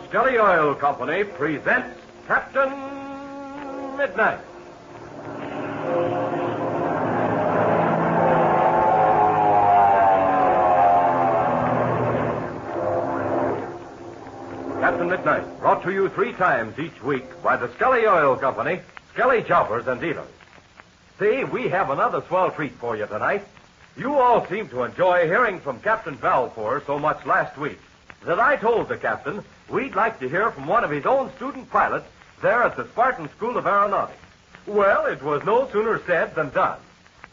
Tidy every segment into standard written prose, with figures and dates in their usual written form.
Skelly Oil Company presents Captain Midnight. Captain Midnight, brought to you 3 times each week by the Skelly Oil Company, Skelly Choppers and Dealers. See, we have another swell treat for you tonight. You all seem to enjoy hearing from Captain Balfour so much last week that I told the captain we'd like to hear from one of his own student pilots there at the Spartan School of Aeronautics. Well, it was no sooner said than done.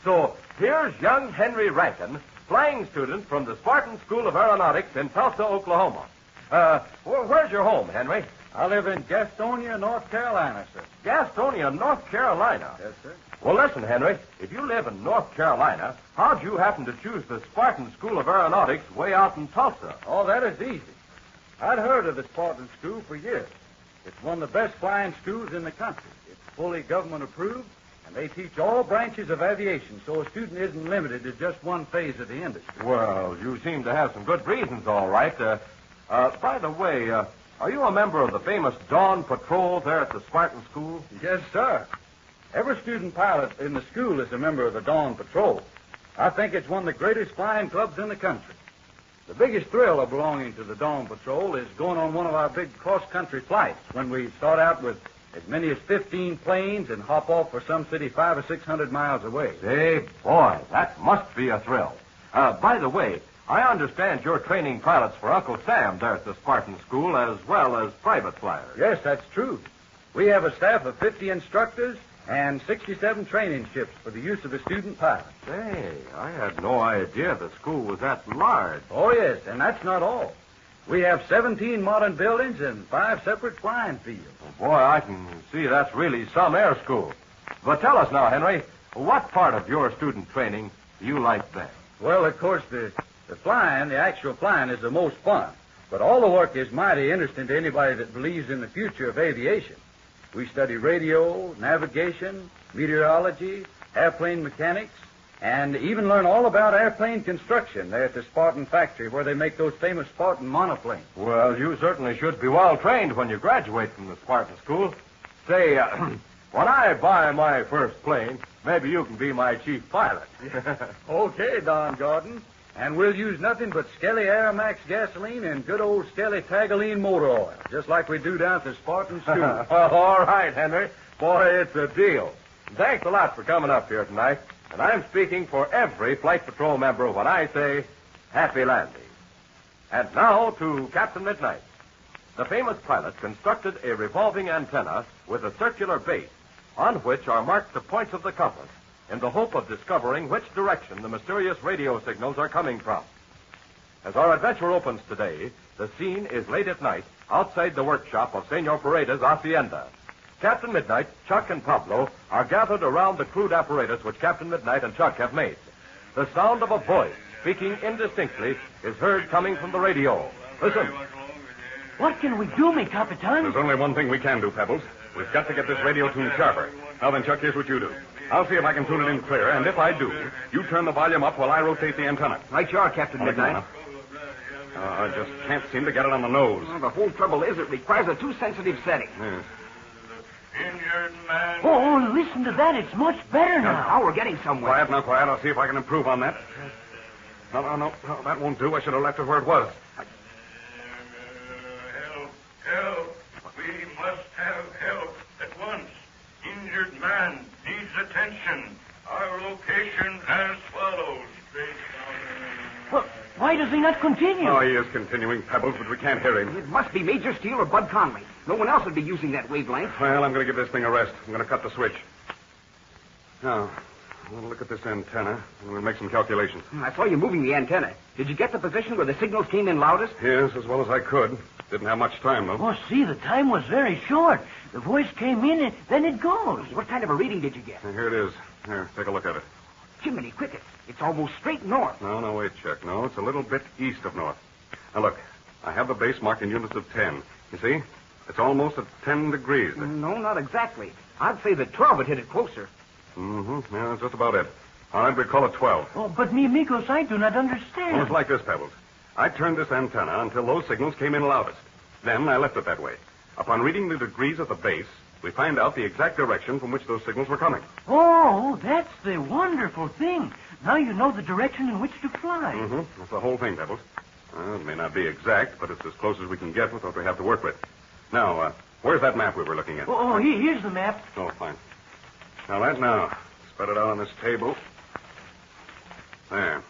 So here's young Henry Rankin, flying student from the Spartan School of Aeronautics in Tulsa, Oklahoma. Where's your home, Henry? I live in Gastonia, North Carolina, sir. Gastonia, North Carolina? Yes, sir. Well, listen, Henry, if you live in North Carolina, how'd you happen to choose the Spartan School of Aeronautics way out in Tulsa? Oh, that is easy. I'd heard of the Spartan School for years. It's one of the best flying schools in the country. It's fully government approved, and they teach all branches of aviation, so a student isn't limited to just one phase of the industry. Well, you seem to have some good reasons, all right. By the way, are you a member of the famous Dawn Patrol there at the Spartan School? Yes, sir. Every student pilot in the school is a member of the Dawn Patrol. I think it's one of the greatest flying clubs in the country. The biggest thrill of belonging to the Dawn Patrol is going on one of our big cross-country flights when we start out with as many as 15 planes and hop off for some city 500 or 600 miles away. Say, boy, that must be a thrill. By the way, I understand you're training pilots for Uncle Sam there at the Spartan School as well as private flyers. Yes, that's true. We have a staff of 50 instructors and 67 training ships for the use of a student pilot. Say, I had no idea the school was that large. Oh, yes, and that's not all. We have 17 modern buildings and 5 separate flying fields. Well, boy, I can see that's really some air school. But tell us now, Henry, what part of your student training do you like best? Well, of course, the actual flying is the most fun. But all the work is mighty interesting to anybody that believes in the future of aviation. We study radio, navigation, meteorology, airplane mechanics, and even learn all about airplane construction there at the Spartan factory where they make those famous Spartan monoplanes. Well, you certainly should be well trained when you graduate from the Spartan School. Say, when I buy my first plane, maybe you can be my chief pilot. Okay, Don Gordon. And we'll use nothing but Skelly Aeromax gasoline and good old Skelly Tagaline motor oil, just like we do down at the Spartan School. All right, Henry. Boy, it's a deal. Thanks a lot for coming up here tonight. And I'm speaking for every Flight Patrol member when I say happy landing. And now to Captain Midnight. The famous pilot constructed a revolving antenna with a circular base on which are marked the points of the compass, in the hope of discovering which direction the mysterious radio signals are coming from. As our adventure opens today, the scene is late at night outside the workshop of Senor Paredes' hacienda. Captain Midnight, Chuck, and Pablo are gathered around the crude apparatus which Captain Midnight and Chuck have made. The sound of a voice speaking indistinctly is heard coming from the radio. Listen. What can we do, me Capitan? There's only one thing we can do, Pebbles. We've got to get this radio tuned sharper. Now then, Chuck, here's what you do. I'll see if I can tune it in clear, and if I do, you turn the volume up while I rotate the antenna. Right you are, Captain Midnight. I just can't seem to get it on the nose. Well, the whole trouble is it requires a too sensitive setting. Yes. Oh, listen to that. It's much better now. Now we're getting somewhere. Quiet, now, quiet. I'll see if I can improve on that. No, that won't do. I should have left it where it was. Help. We must have help at once. Injured man needs attention. Our location as follows. Well, why does he not continue? Oh, he is continuing, Pebbles, but we can't hear him. It must be Major Steele or Bud Conley. No one else would be using that wavelength. Well, I'm going to give this thing a rest. I'm going to cut the switch. Now, we'll look at this antenna, and we'll make some calculations. I saw you moving the antenna. Did you get the position where the signals came in loudest? Yes, as well as I could. Didn't have much time, though. Oh, see, the time was very short. The voice came in, and then it goes. What kind of a reading did you get? Here it is. Here, take a look at it. Jiminy crickets. It's almost straight north. No, wait, Chuck. No, it's a little bit east of north. Now, look. I have the base marked in units of 10. You see? It's almost at 10 degrees. No, not exactly. I'd say that 12 would hit it closer. Mm-hmm. Yeah, that's just about it. All right, we'd call it 12. Oh, but me amigos, I do not understand. Well, it's like this, Pebbles. I turned this antenna until those signals came in loudest. Then I left it that way. Upon reading the degrees at the base, we find out the exact direction from which those signals were coming. Oh, that's the wonderful thing. Now you know the direction in which to fly. Mm-hmm. That's the whole thing, Pebbles. Well, it may not be exact, but it's as close as we can get with what we have to work with. Now, where's that map we were looking at? Oh, here's the map. Oh, fine. Now. Spread it out on this table. There.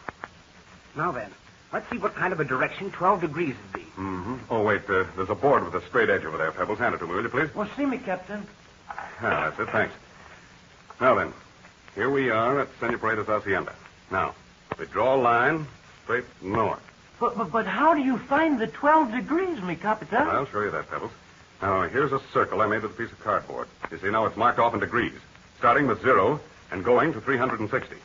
Now then, let's see what kind of a direction 12 degrees would be. Mm-hmm. Oh, wait, there's a board with a straight edge over there, Pebbles. Hand it to me, will you, please? Well, see me, Captain. That's it, thanks. Now then, here we are at Senor Paredes Hacienda. Now, we draw a line straight north. But how do you find the 12 degrees, mi Capitan? I'll show you that, Pebbles. Now, here's a circle I made with a piece of cardboard. You see, now it's marked off in degrees, starting with 0 and going to 360.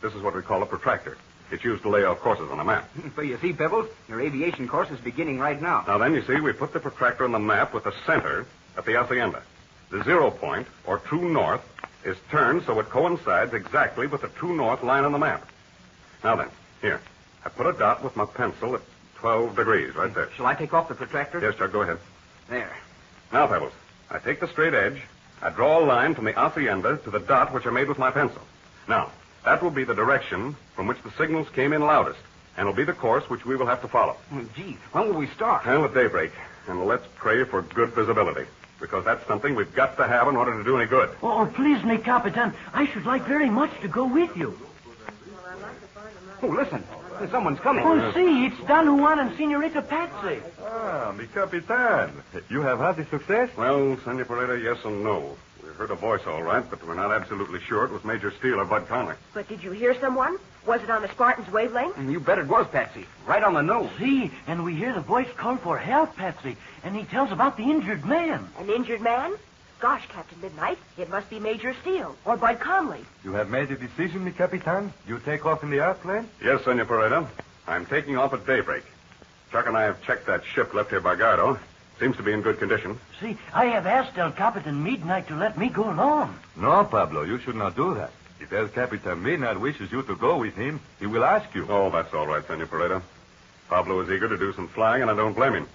This is what we call a protractor. It's used to lay out courses on a map. So you see, Pebbles, your aviation course is beginning right now. Now then, you see, we put the protractor on the map with the center at the hacienda. The 0 point, or true north, is turned so it coincides exactly with the true north line on the map. Now then, here. I put a dot with my pencil at 12 degrees right there. Shall I take off the protractor? Yes, Chuck, go ahead. There. Now, Pebbles, I take the straight edge, I draw a line from the hacienda to the dot which I made with my pencil. Now, that will be the direction from which the signals came in loudest, and will be the course which we will have to follow. Gee, when will we start? Well, at daybreak, and let's pray for good visibility, because that's something we've got to have in order to do any good. Oh, please, mi Capitan, I should like very much to go with you. Oh, listen. Someone's coming. Oh, see, it's Don Juan and Senorita Patsy. Ah, mi Capitan. You have had the success? Well, Senor Pereira, yes and no. We heard a voice all right, but we're not absolutely sure it was Major Steele or Bud Conley. But did you hear someone? Was it on the Spartan's wavelength? You bet it was, Patsy. Right on the nose. See, and we hear the voice call for help, Patsy, and he tells about the injured man. An injured man? Gosh, Captain Midnight, it must be Major Steele or Bud Conley. You have made a decision, mi Capitan? You take off in the airplane? Yes, Senor Pereira. I'm taking off at daybreak. Chuck and I have checked that ship left here by Gardo. Seems to be in good condition. See, I have asked El Capitan Midnight to let me go along. No, Pablo, you should not do that. If El Capitan Midnight wishes you to go with him, he will ask you. Oh, that's all right, Senor Pereira. Pablo is eager to do some flying, and I don't blame him.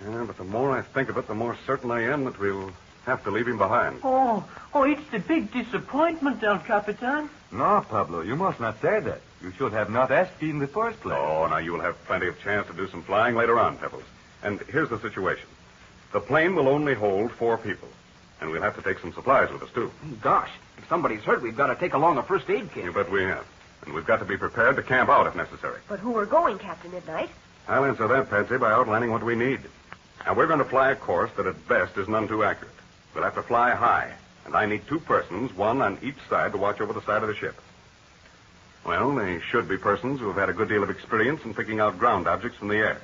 Yeah, but the more I think of it, the more certain I am that we'll have to leave him behind. Oh, it's the big disappointment, El Capitan. No, Pablo, you must not say that. You should have not asked me in the first place. Oh, now you'll have plenty of chance to do some flying later on, Pebbles. And here's the situation. The plane will only hold 4 people. And we'll have to take some supplies with us, too. Gosh, if somebody's hurt, we've got to take along a first aid kit. You bet we have. And we've got to be prepared to camp out if necessary. But who are going, Captain Midnight? I'll answer that, Patsy, by outlining what we need. Now, we're going to fly a course that at best is none too accurate. We'll have to fly high, and I need 2 persons, one on each side, to watch over the side of the ship. Well, they should be persons who have had a good deal of experience in picking out ground objects from the air.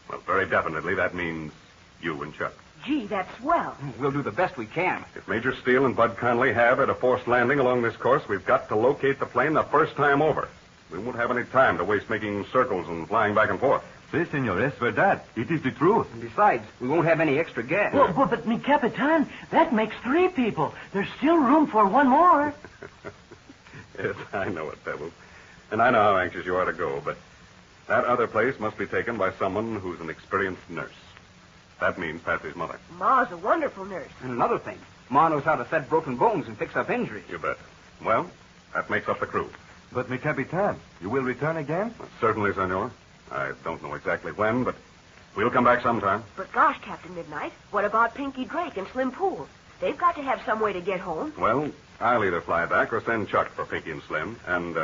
Well, very definitely that means you and Chuck. Gee, that's swell. We'll do the best we can. If Major Steele and Bud Conley have at a forced landing along this course, we've got to locate the plane the first time over. We won't have any time to waste making circles and flying back and forth. Si, senor, es verdad. It is the truth. And besides, we won't have any extra gas. But mi Capitan, that makes 3 people. There's still room for 1 more. Yes, I know it, Pebbles. And I know how anxious you are to go, but that other place must be taken by someone who's an experienced nurse. That means Patsy's mother. Ma's a wonderful nurse. And another thing, Ma knows how to set broken bones and fix up injuries. You bet. Well, that makes up the crew. But, mi Capitan, you will return again? Certainly, senor. I don't know exactly when, but we'll come back sometime. But gosh, Captain Midnight, what about Pinky Drake and Slim Pool? They've got to have some way to get home. Well, I'll either fly back or send Chuck for Pinky and Slim, and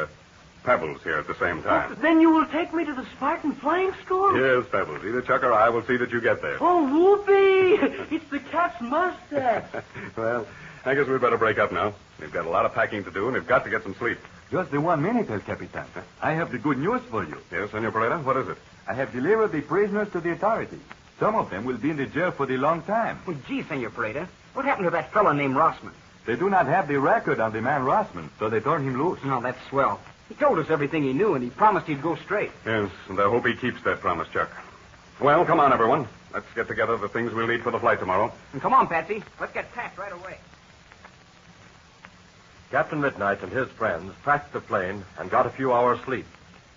Pebbles here at the same time. Then you will take me to the Spartan Flying School? Yes, Pebbles. Either Chuck or I will see that you get there. Oh, whoopee! It's the cat's mustache. Well, I guess we'd better break up now. We've got a lot of packing to do, and we've got to get some sleep. Just the 1 minute, El Capitan. I have the good news for you. Yes, Senor Pereira? What is it? I have delivered the prisoners to the authorities. Some of them will be in the jail for the long time. Well, gee, Senor Pereira, what happened to that fellow named Rossman? They do not have the record on the man Rossman, so they turned him loose. No, that's swell. He told us everything he knew, and he promised he'd go straight. Yes, and I hope he keeps that promise, Chuck. Well, come on, everyone. Let's get together the things we'll need for the flight tomorrow. And come on, Patsy. Let's get packed right away. Captain Midnight and his friends tracked the plane and got a few hours' sleep.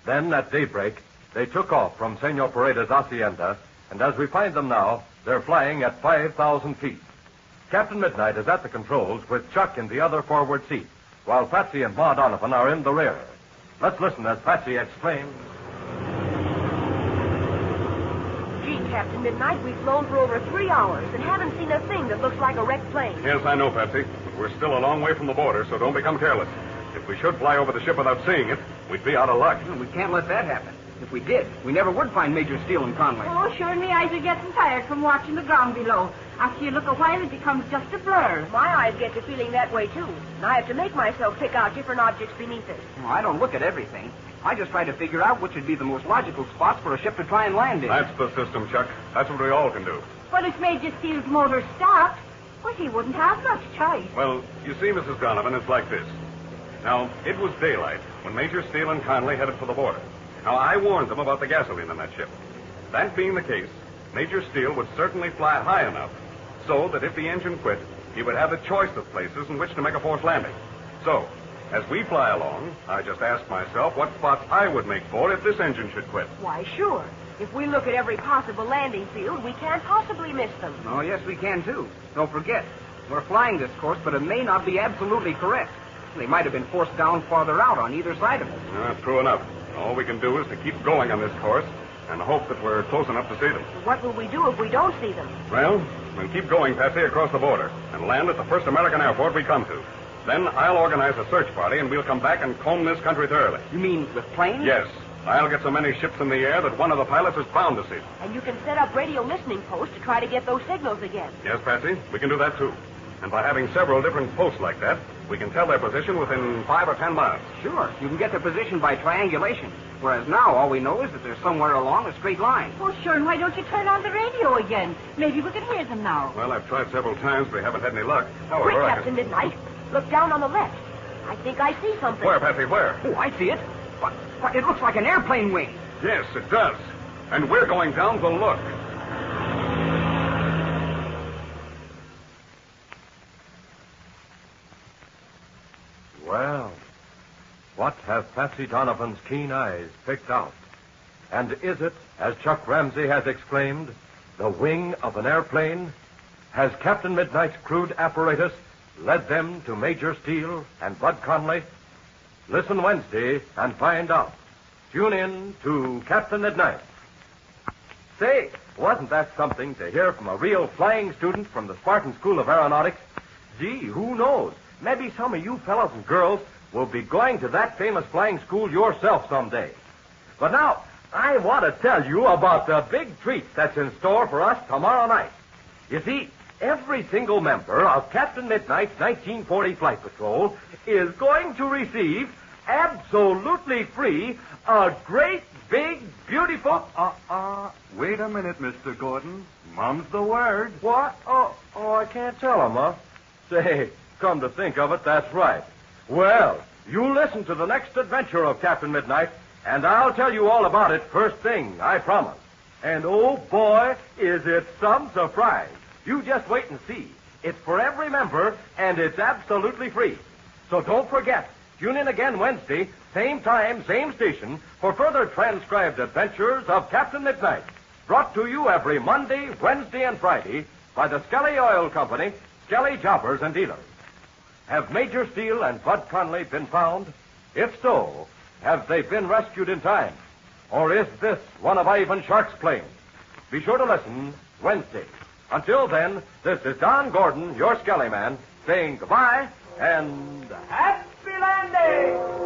Then, at daybreak, they took off from Senor Paredes' hacienda And as we find them now, they're flying at 5,000 feet. Captain Midnight is at the controls with Chuck in the other forward seat, while Patsy and Ma Donovan are in the rear. Let's listen as Patsy exclaims, Gee, Captain Midnight, we've flown for over 3 hours and haven't seen a thing that looks like a wrecked plane. Yes, I know, Patsy. But we're still a long way from the border, so don't become careless. If we should fly over the ship without seeing it, we'd be out of luck. Well, we can't let that happen. If we did, we never would find Major Steele and Conway. Oh, sure, me eyes are getting tired from watching the ground below. After you look a while, it becomes just a blur. My eyes get to feeling that way, too. And I have to make myself pick out different objects beneath it. Well, I don't look at everything. I just try to figure out which would be the most logical spots for a ship to try and land in. That's the system, Chuck. That's what we all can do. But if Major Steele's motor stopped, well, he wouldn't have much choice. Well, you see, Mrs. Donovan, it's like this. Now, it was daylight when Major Steele and Conley headed for the border. Now, I warned them about the gasoline in that ship. That being the case, Major Steele would certainly fly high enough so that if the engine quit, he would have a choice of places in which to make a forced landing. So, as we fly along, I just asked myself what spots I would make for if this engine should quit. Why, sure. If we look at every possible landing field, we can't possibly miss them. Oh, yes, we can, too. Don't forget, we're flying this course, but it may not be absolutely correct. They might have been forced down farther out on either side of us. True enough. All we can do is to keep going on this course and hope that we're close enough to see them. What will we do if we don't see them? Well, we'll keep going, Patsy, across the border and land at the first American airport we come to. Then I'll organize a search party, and we'll come back and comb this country thoroughly. You mean with planes? Yes. I'll get so many ships in the air that one of the pilots is bound to see them. And you can set up radio listening posts to try to get those signals again. Yes, Patsy, we can do that, too. And by having several different posts like that, we can tell their position within 5 or 10 miles. Sure. You can get their position by triangulation. Whereas now, all we know is that they're somewhere along a straight line. Oh, sure, and why don't you turn on the radio again? Maybe we can hear them now. Well, I've tried several times, but we haven't had any luck. Quick, However, Captain Midnight. Look down on the left. I think I see something. Where, Patsy, where? Oh, I see it. But it looks like an airplane wing. Yes, it does. And we're going down to look. Well, what have Patsy Donovan's keen eyes picked out? And is it, as Chuck Ramsey has exclaimed, the wing of an airplane? Has Captain Midnight's crude apparatus led them to Major Steele and Bud Conley? Listen Wednesday and find out. Tune in to Captain Midnight. Say, wasn't that something to hear from a real flying student from the Spartan School of Aeronautics? Gee, who knows? Maybe some of you fellows and girls will be going to that famous flying school yourself someday. But now, I want to tell you about the big treat that's in store for us tomorrow night. You see, every single member of Captain Midnight's 1940 Flight Patrol is going to receive, absolutely free, a great, big, beautiful... Wait a minute, Mr. Gordon. Mum's the word. What? Oh, I can't tell him, huh? Say, come to think of it, that's right. Well, you listen to the next adventure of Captain Midnight, and I'll tell you all about it first thing, I promise. And oh, boy, is it some surprise. You just wait and see. It's for every member, and it's absolutely free. So don't forget, tune in again Wednesday, same time, same station, for further transcribed adventures of Captain Midnight. Brought to you every Monday, Wednesday, and Friday by the Skelly Oil Company, Skelly Jobbers and Dealers. Have Major Steele and Bud Conley been found? If so, have they been rescued in time? Or is this one of Ivan Shark's planes? Be sure to listen Wednesday. Until then, this is Don Gordon, your Skelly man, saying goodbye and happy landing!